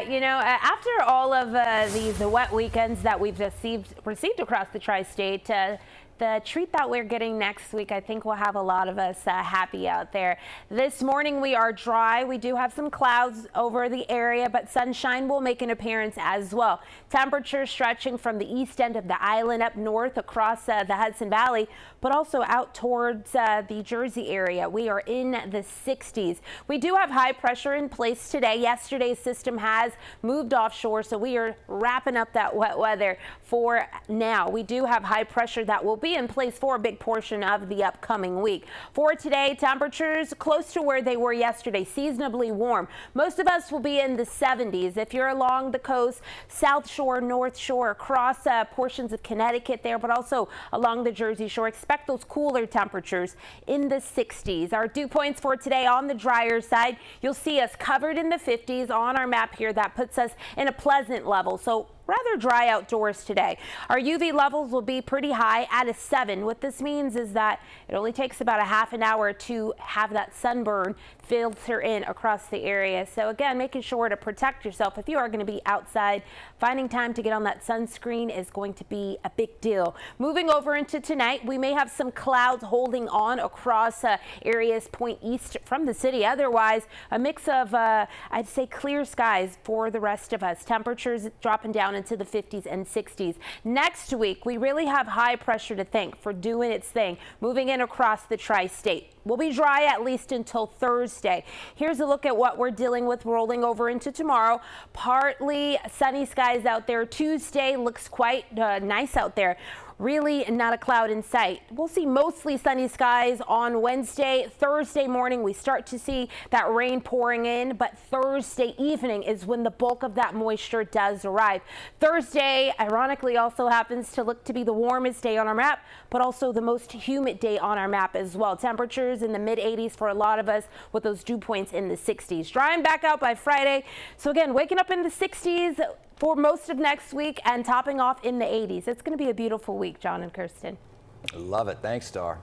After all of these wet weekends that we've received across the tri-state, the treat that we're getting next week, I think will have a lot of us happy out there. This morning we are dry. We do have some clouds over the area, but sunshine will make an appearance as well. Temperatures stretching from the east end of the island up north across the Hudson Valley, but also out towards the Jersey area. We are in the 60s. We do have high pressure in place today. Yesterday's system has moved offshore, so we are wrapping up that wet weather for now. We do have high pressure that will be in place for a big portion of the upcoming week. For today, temperatures close to where they were yesterday, seasonably warm. Most of us will be in the 70s. If you're along the coast, South Shore, North Shore, across portions of Connecticut there, but also along the Jersey Shore, expect those cooler temperatures in the 60s. Our dew points for today on the drier side, you'll see us covered in the 50s on our map here. That puts us in a pleasant level. So rather dry outdoors today. Our UV levels will be pretty high at a 7. What this means is that it only takes about a half an hour to have that sunburn filter in across the area. So again, making sure to protect yourself if you are going to be outside. Finding time to get on that sunscreen is going to be a big deal. Moving over into tonight, we may have some clouds holding on across areas point east from the city. Otherwise, a mix of, I'd say, clear skies for the rest of us. Temperatures dropping down into the 50s and 60s. Next week, we really have high pressure to thank for doing its thing, moving in across the tri-state. We'll be dry at least until Thursday. Here's a look at what we're dealing with rolling over into tomorrow. Partly sunny skies out there. Tuesday looks quite nice out there. Really not a cloud in sight. We'll see mostly sunny skies on Wednesday. Thursday morning, we start to see that rain pouring in, but Thursday evening is when the bulk of that moisture does arrive. Thursday, ironically, also happens to look to be the warmest day on our map, but also the most humid day on our map as well. Temperatures in the mid 80s for a lot of us with those dew points in the 60s. Drying back out by Friday. So again, waking up in the 60s for most of next week and topping off in the 80s. It's going to be a beautiful week, John and Kirsten. Love it. Thanks, Star.